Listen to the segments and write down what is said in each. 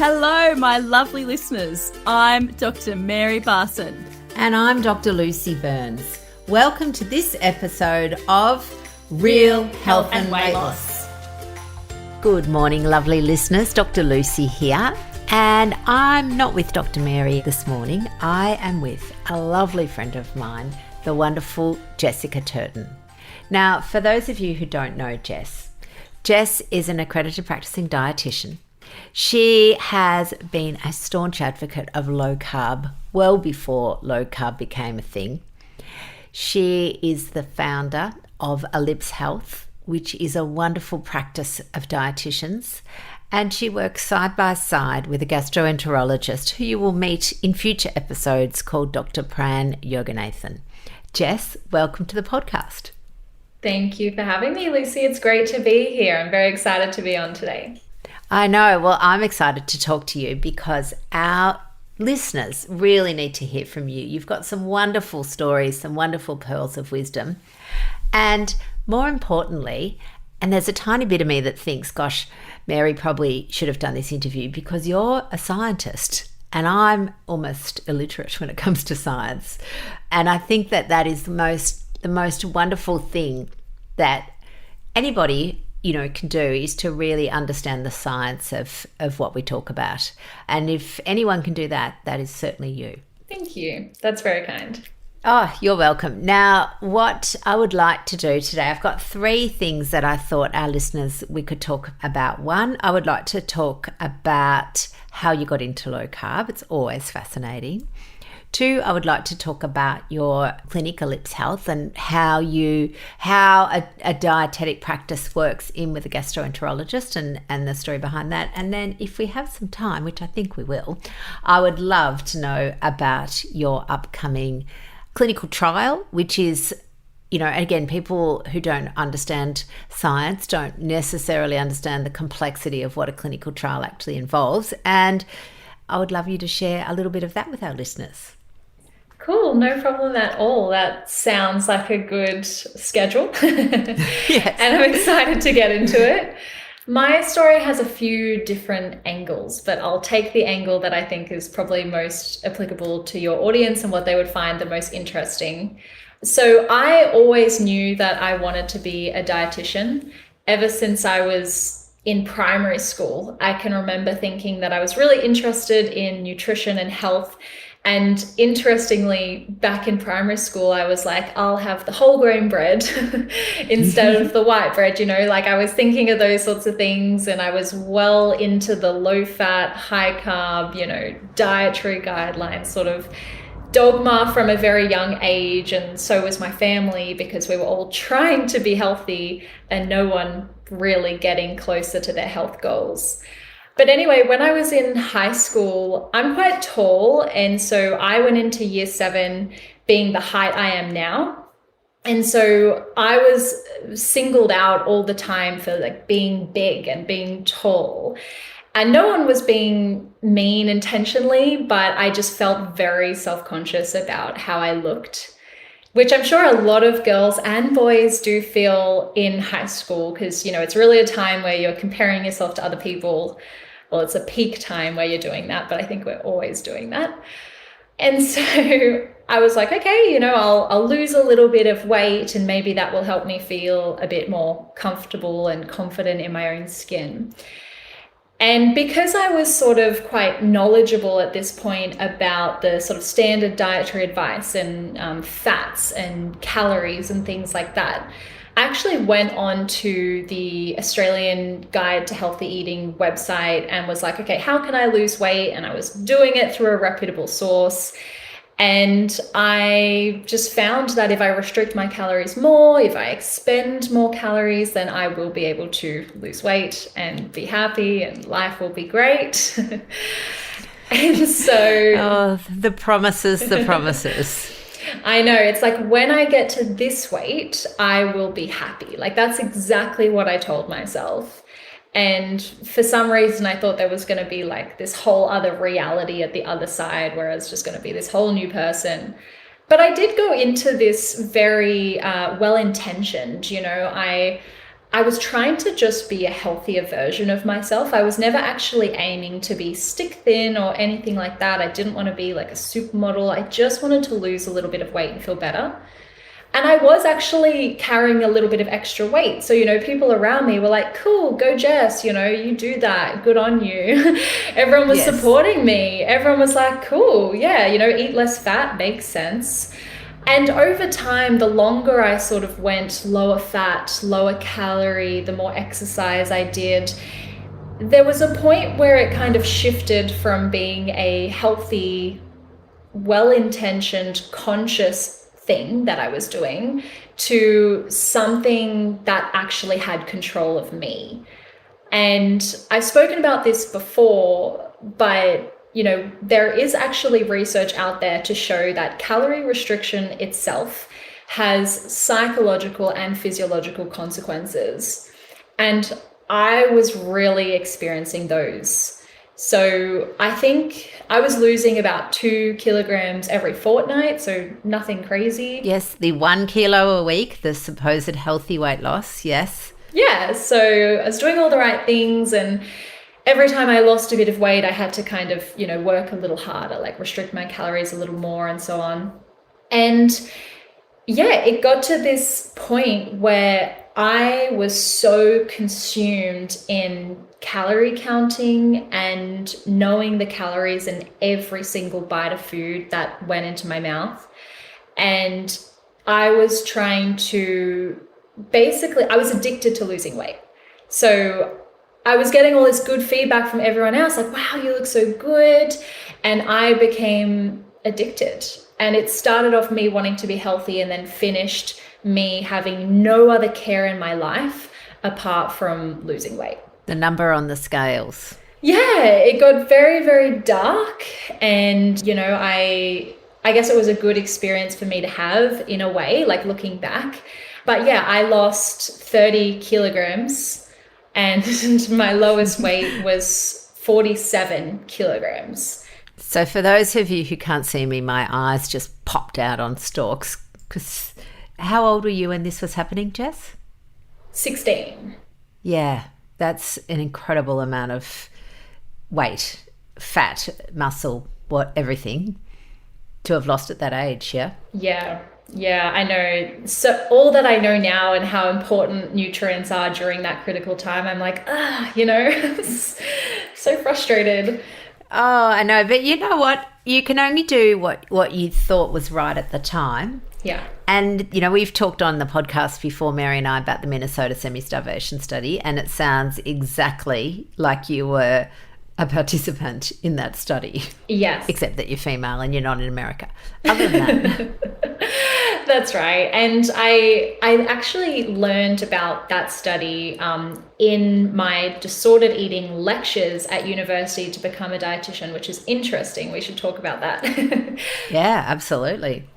Hello, my lovely listeners. I'm Dr. Mary Barson. And I'm Dr. Lucy Burns. Welcome to this episode of Real Health and Weight Loss. Good morning, lovely listeners. Dr. Lucy here. And I'm not with Dr. Mary this morning. I am with a lovely friend of mine, the wonderful Jessica Turton. Now, for those of you who don't know Jess is an accredited practicing dietitian. She has been a staunch advocate of low carb well before low carb became a thing. She is the founder of Ellipse Health, which is a wonderful practice of dietitians, and she works side by side with a gastroenterologist who you will meet in future episodes called Dr. Pran Yoganathan. Jess, welcome to the podcast. Thank you for having me, Lucy. It's great to be here. I'm very excited to be on today. I know. Well, I'm excited to talk to you because our listeners really need to hear from you. You've got some wonderful stories, some wonderful pearls of wisdom. And more importantly, and there's a tiny bit of me that thinks, gosh, Mary probably should have done this interview because you're a scientist and I'm almost illiterate when it comes to science. And I think that is the most wonderful thing that anybody can do is to really understand the science of what we talk about. And if anyone can do that, that is certainly you. Thank you. That's very kind. Oh, you're welcome. Now, what I would like to do today, I've got 3 things that I thought our listeners we could talk about. One, I would like to talk about how you got into low carb. It's always fascinating. 2, I would like to talk about your clinic, Ellipse Health, and how a dietetic practice works in with a gastroenterologist and the story behind that. And then if we have some time, which I think we will, I would love to know about your upcoming clinical trial, which is, again, people who don't understand science don't necessarily understand the complexity of what a clinical trial actually involves. And I would love you to share a little bit of that with our listeners. Cool, no problem at all. That sounds like a good schedule. Yes. And I'm excited to get into it. My story has a few different angles, but I'll take the angle that I think is probably most applicable to your audience and what they would find the most interesting. So I always knew that I wanted to be a dietitian ever since I was in primary school. I can remember thinking that I was really interested in nutrition and health. And interestingly, back in primary school, I was like, I'll have the whole grain bread instead of the white bread, I was thinking of those sorts of things. And I was well into the low fat, high carb, dietary guidelines sort of dogma from a very young age. And so was my family, because we were all trying to be healthy and no one really getting closer to their health goals. But anyway, when I was in high school, I'm quite tall. And so I went into year 7 being the height I am now. And so I was singled out all the time for being big and being tall. And no one was being mean intentionally, but I just felt very self-conscious about how I looked, which I'm sure a lot of girls and boys do feel in high school, because, it's really a time where you're comparing yourself to other people. Well, it's a peak time where you're doing that, but I think we're always doing that. And so I was like, okay, I'll lose a little bit of weight and maybe that will help me feel a bit more comfortable and confident in my own skin. And because I was sort of quite knowledgeable at this point about the sort of standard dietary advice and fats and calories and things like that, I actually went on to the Australian Guide to Healthy Eating website and was like, okay, how can I lose weight? And I was doing it through a reputable source. And I just found that if I restrict my calories more, if I expend more calories, then I will be able to lose weight and be happy and life will be great. And so... the promises. I know. It's like, when I get to this weight, I will be happy. That's exactly what I told myself. And for some reason, I thought there was going to be this whole other reality at the other side where I was just going to be this whole new person. But I did go into this very well-intentioned, I I was trying to just be a healthier version of myself. I was never actually aiming to be stick thin or anything like that. I didn't want to be like a supermodel. I just wanted to lose a little bit of weight and feel better. And I was actually carrying a little bit of extra weight. So, people around me were like, cool, go Jess, you do that, good on you. Everyone was supporting me. Everyone was like, cool, yeah, eat less fat, makes sense. And over time, the longer I sort of went lower fat, lower calorie, the more exercise I did, there was a point where it kind of shifted from being a healthy, well-intentioned, conscious thing that I was doing to something that actually had control of me. And I've spoken about this before, but there is actually research out there to show that calorie restriction itself has psychological and physiological consequences. And I was really experiencing those. So I think I was losing about 2 kilograms every fortnight, so nothing crazy. Yes, the 1 kilo a week, the supposed healthy weight loss, yes. Yeah, so I was doing all the right things, and every time I lost a bit of weight, I had to kind of, work a little harder, like restrict my calories a little more and so on. And yeah, it got to this point where I was so consumed in calorie counting and knowing the calories in every single bite of food that went into my mouth. And I was trying to I was addicted to losing weight. So I was getting all this good feedback from everyone else, like, wow, you look so good. And I became addicted. And it started off me wanting to be healthy and then finished me having no other care in my life apart from losing weight. The number on the scales. Yeah, it got very, very dark. And, I guess it was a good experience for me to have in a way, like looking back. But yeah, I lost 30 kilograms and my lowest weight was 47 kilograms. So for those of you who can't see me, my eyes just popped out on stalks. Because how old were you when this was happening, Jess? 16. Yeah, that's an incredible amount of weight, fat, muscle, everything to have lost at that age, yeah? Yeah, I know. So all that I know now and how important nutrients are during that critical time, I'm like, so frustrated. Oh, I know. But you know what? You can only do what you thought was right at the time. Yeah. And, we've talked on the podcast before, Mary and I, about the Minnesota semi-starvation study, and it sounds exactly like you were a participant in that study. Yes. Except that you're female and you're not in America. Other than that. That's right. And I actually learned about that study in my disordered eating lectures at university to become a dietitian, which is interesting. We should talk about that. Yeah, absolutely.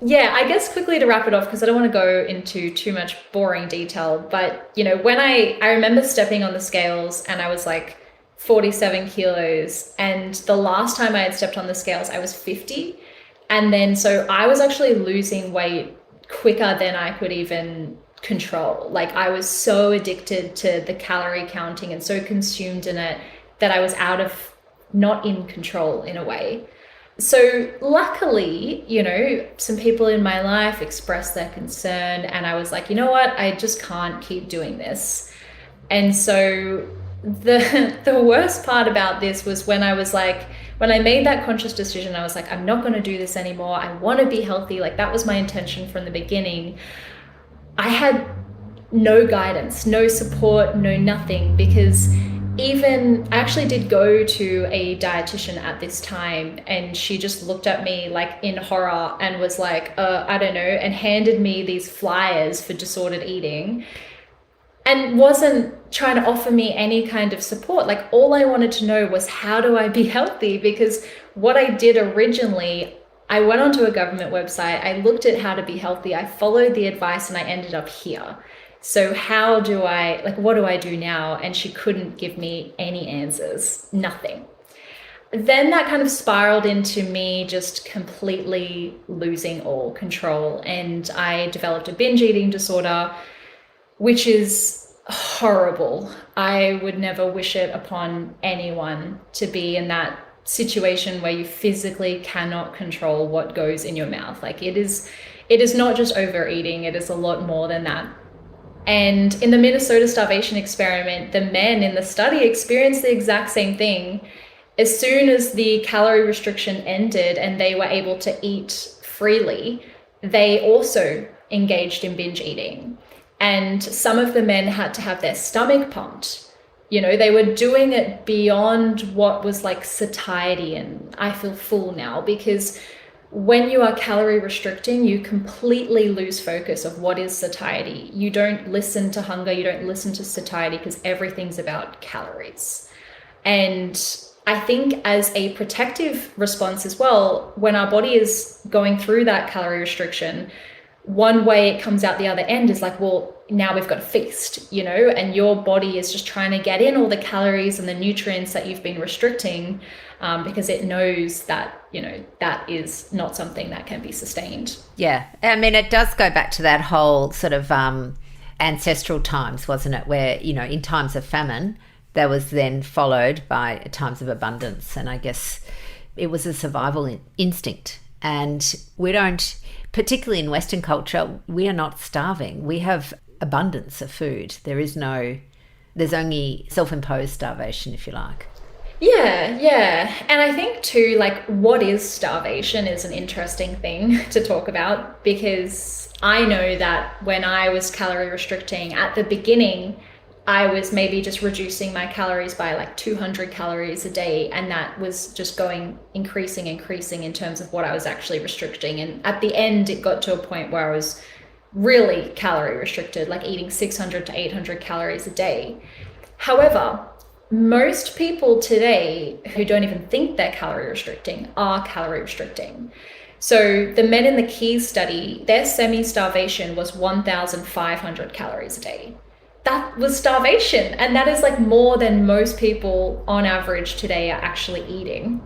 Yeah, I guess quickly to wrap it off, because I don't want to go into too much boring detail, but when I remember stepping on the scales and I was like 47 kilos, and the last time I had stepped on the scales, I was 50. And then, so I was actually losing weight quicker than I could even control. Like, I was so addicted to the calorie counting and so consumed in it that I was not in control in a way. So luckily, some people in my life expressed their concern, and I was like, you know what, I just can't keep doing this. And so the worst part about this was when I made that conscious decision, I was like, I'm not going to do this anymore. I want to be healthy. Like, that was my intention from the beginning. I had no guidance, no support, no nothing, because I actually did go to a dietitian at this time, and she just looked at me like in horror and was like, I don't know, and handed me these flyers for disordered eating and wasn't trying to offer me any kind of support. Like, all I wanted to know was, how do I be healthy? Because what I did originally, I went onto a government website, I looked at how to be healthy, I followed the advice, and I ended up here. So what do I do now? And she couldn't give me any answers, nothing. Then that kind of spiraled into me just completely losing all control. And I developed a binge eating disorder, which is horrible. I would never wish it upon anyone to be in that situation where you physically cannot control what goes in your mouth. Like it is not just overeating, it is a lot more than that. And in the Minnesota starvation experiment, the men in the study experienced the exact same thing. As soon as the calorie restriction ended and they were able to eat freely, they also engaged in binge eating. And some of the men had to have their stomach pumped. They were doing it beyond what was like satiety and I feel full now, because when you are calorie restricting, you completely lose focus of what is satiety. You don't listen to hunger, you don't listen to satiety, because everything's about calories. And I think as a protective response as well, when our body is going through that calorie restriction, one way it comes out the other end is like, well, now we've got a feast, and your body is just trying to get in all the calories and the nutrients that you've been restricting, because it knows that, that is not something that can be sustained. Yeah. I mean, it does go back to that whole sort of ancestral times, wasn't it? Where, in times of famine, that was then followed by times of abundance. And I guess it was a survival instinct. And we don't, particularly in Western culture, we are not starving. We have abundance of food. There's only self-imposed starvation, if you like. Yeah. And I think too, like, what is starvation is an interesting thing to talk about, because I know that when I was calorie restricting at the beginning, I was maybe just reducing my calories by like 200 calories a day. And that was just increasing in terms of what I was actually restricting. And at the end, it got to a point where I was really calorie restricted, like eating 600 to 800 calories a day. However, most people today who don't even think they're calorie restricting are calorie restricting. So the men in the Keys study, their semi-starvation was 1,500 calories a day. That was starvation. And that is like more than most people on average today are actually eating.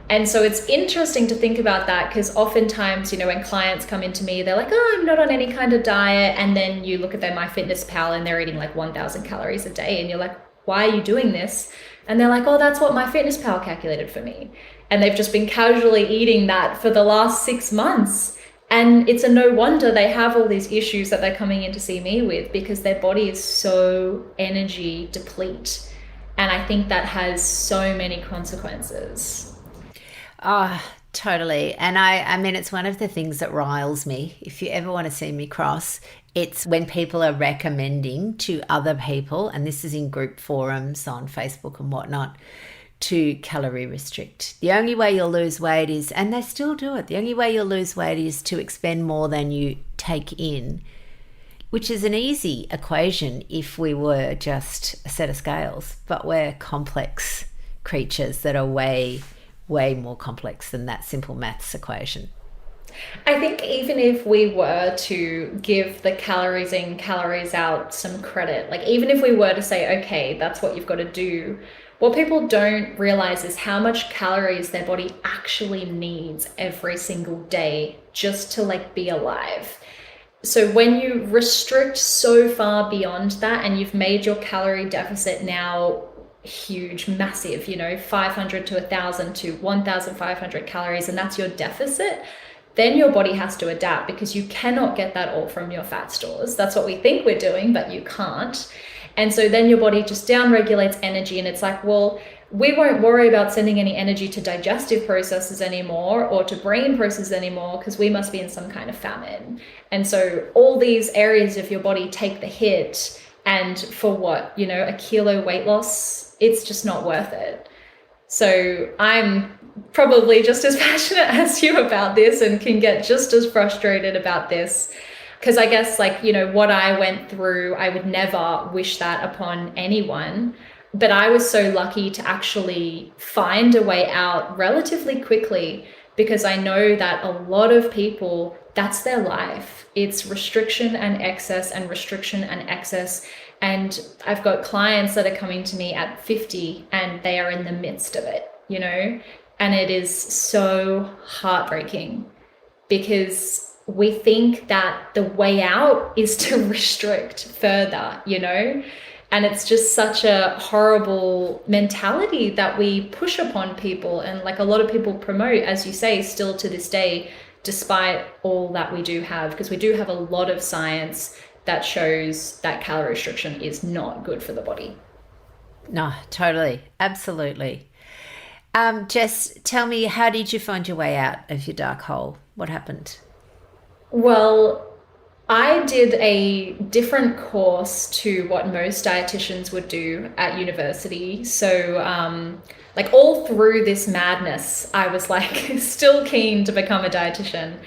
And so it's interesting to think about that, because oftentimes, when clients come into me, they're like, oh, I'm not on any kind of diet. And then you look at their MyFitnessPal and they're eating like 1,000 calories a day. And you're like, why are you doing this? And they're like, oh, that's what MyFitnessPal calculated for me. And they've just been casually eating that for the last 6 months. And it's a no wonder they have all these issues that they're coming in to see me with, because their body is so energy deplete. And I think that has so many consequences. Oh, totally. And I mean, it's one of the things that riles me. If you ever want to see me cross, it's when people are recommending to other people, and this is in group forums on Facebook and whatnot, to calorie restrict. The only way you'll lose weight is, and they still do it, the only way you'll lose weight is to expend more than you take in, which is an easy equation if we were just a set of scales, but we're complex creatures that are way more complex than that simple maths equation. I think even if we were to give the calories in, calories out some credit, like even if we were to say, okay, that's what you've got to do, what people don't realize is how much calories their body actually needs every single day just to like be alive. So when you restrict so far beyond that, and you've made your calorie deficit now huge, massive, 500 to 1,000 to 1,500 calories, and that's your deficit, then your body has to adapt, because you cannot get that all from your fat stores. That's what we think we're doing, but you can't. And so then your body just downregulates energy, and it's like, well, we won't worry about sending any energy to digestive processes anymore or to brain processes anymore, because we must be in some kind of famine. And so all these areas of your body take the hit, and for what, a kilo weight loss, it's just not worth it. So I'm probably just as passionate as you about this, and can get just as frustrated about this, because I guess what I went through, I would never wish that upon anyone. But I was so lucky to actually find a way out relatively quickly, because I know that a lot of people, that's their life. It's restriction and excess and restriction and excess. And I've got clients that are coming to me at 50 and they are in the midst of it, and it is so heartbreaking, because we think that the way out is to restrict further, you know? And it's just such a horrible mentality that we push upon people. And like a lot of people promote, as you say, still to this day, despite all that we do have, because we do have a lot of science that shows that calorie restriction is not good for the body. No, totally. Absolutely. Jess, tell me, how did you find your way out of your dark hole? What happened? Well, I did a different course to what most dietitians would do at university. So like all through this madness, I was like still keen to become a dietitian.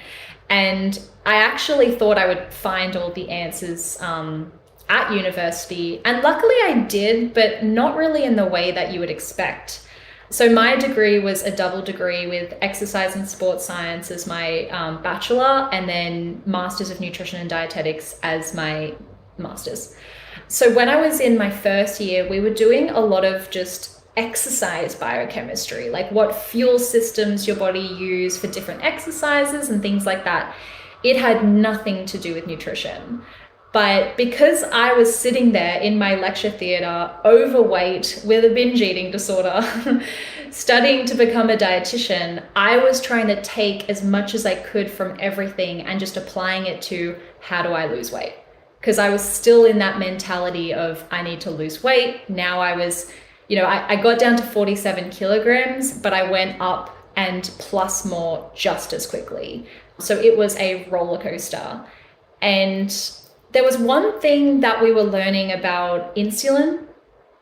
And I actually thought I would find all the answers at university. And luckily I did, but not really in the way that you would expect. So my degree was a double degree with exercise and sports science as my bachelor, and then Masters of Nutrition and Dietetics as my master's. So when I was in my first year, we were doing a lot of just exercise biochemistry, like what fuel systems your body use for different exercises and things like that. It had nothing to do with nutrition. But because I was sitting there in my lecture theatre, overweight with a binge eating disorder, studying to become a dietitian, I was trying to take as much as I could from everything and just applying it to how do I lose weight? Because I was still in that mentality of I need to lose weight. Now I was, you know, I got down to 47 kilograms, but I went up and plus more just as quickly. So it was a roller coaster. And there was one thing that we were learning about insulin,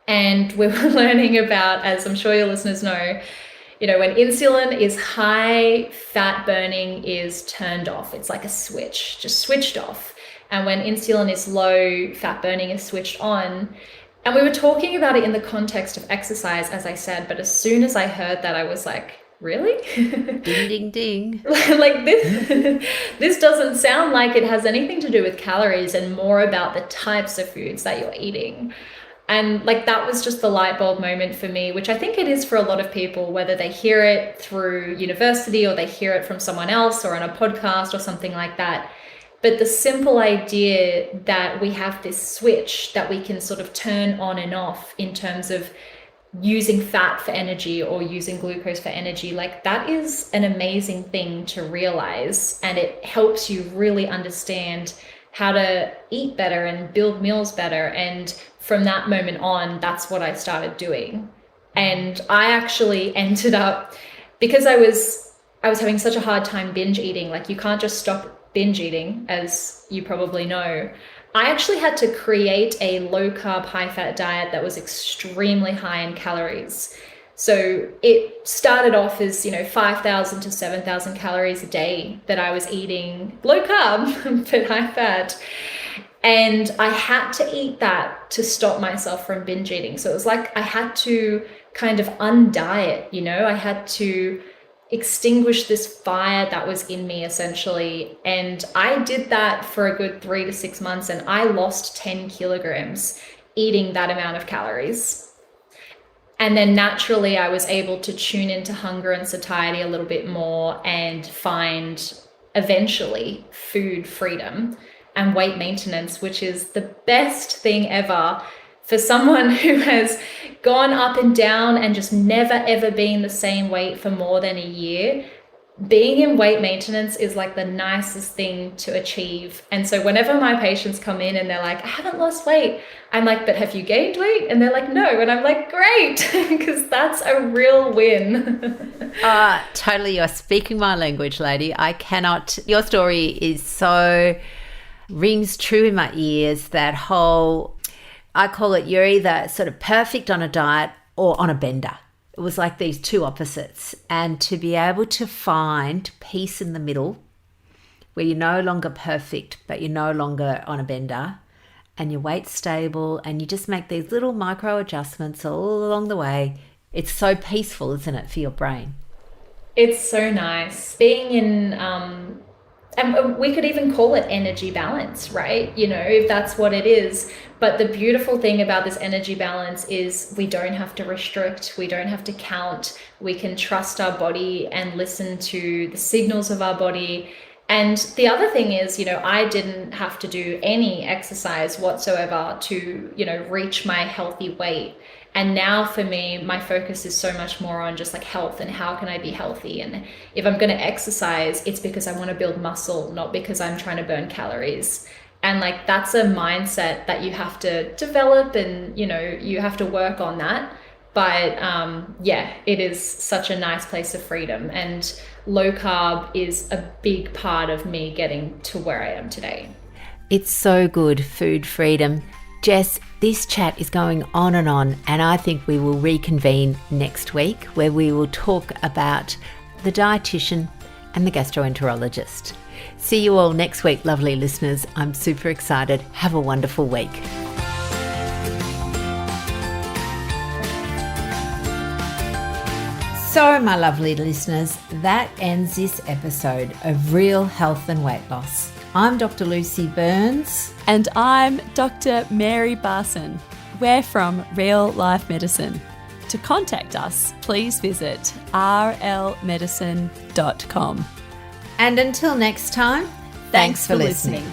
and we were learning about, as I'm sure your listeners know, you know, when insulin is high, fat burning is turned off. It's like a switch, just switched off. And when insulin is low, fat burning is switched on. And we were talking about it in the context of exercise, as I said, but as soon as I heard that, I was like, really? Ding, ding, ding. Like this doesn't sound like it has anything to do with calories and more about the types of foods that you're eating. And like that was just the light bulb moment for me, which I think it is for a lot of people, whether they hear it through university or they hear it from someone else or on a podcast or something like that. But the simple idea that we have this switch that we can sort of turn on and off in terms of using fat for energy or using glucose for energy, like that is an amazing thing to realize. And it helps you really understand how to eat better and build meals better. And from that moment on, that's what I started doing. And I actually ended up, because I was having such a hard time binge eating, like you can't just stop binge eating, as you probably know. I actually had to create a low carb, high fat diet that was extremely high in calories. So it started off as, 5,000 to 7,000 calories a day that I was eating low carb, but high fat. And I had to eat that to stop myself from binge eating. So it was like I had to kind of undiet, I had to extinguish this fire that was in me essentially. And I did that for a good 3 to 6 months, and I lost 10 kilograms eating that amount of calories. And then naturally I was able to tune into hunger and satiety a little bit more and find eventually food freedom and weight maintenance, which is the best thing ever for someone who has gone up and down and just never ever been the same weight for more than a year. Being in weight maintenance is like the nicest thing to achieve. And so whenever my patients come in and they're like, I haven't lost weight, I'm like, but have you gained weight? And they're like, no. And I'm like, great, because that's a real win. Totally. You're speaking my language, lady. I cannot. Your story is so rings true in my ears. That whole, I call it, you're either sort of perfect on a diet or on a bender. It was like these two opposites. And to be able to find peace in the middle where you're no longer perfect, but you're no longer on a bender and your weight's stable and you just make these little micro adjustments all along the way. It's so peaceful, isn't it, for your brain? It's so nice. Being in, and we could even call it energy balance, right? If that's what it is. But the beautiful thing about this energy balance is we don't have to restrict, we don't have to count, we can trust our body and listen to the signals of our body. And the other thing is, I didn't have to do any exercise whatsoever to, reach my healthy weight. And now for me, my focus is so much more on just like health and how can I be healthy? And if I'm going to exercise, it's because I want to build muscle, not because I'm trying to burn calories. And like, that's a mindset that you have to develop and, you have to work on that. But it is such a nice place of freedom. And low carb is a big part of me getting to where I am today. It's so good, food freedom. Jess, this chat is going on, and I think we will reconvene next week where we will talk about the dietitian and the gastroenterologist. See you all next week, lovely listeners. I'm super excited. Have a wonderful week. So, my lovely listeners, that ends this episode of Real Health and Weight Loss. I'm Dr. Lucy Burns. And I'm Dr. Mary Barson. We're from Real Life Medicine. To contact us, please visit rlmedicine.com. And until next time, thanks for listening.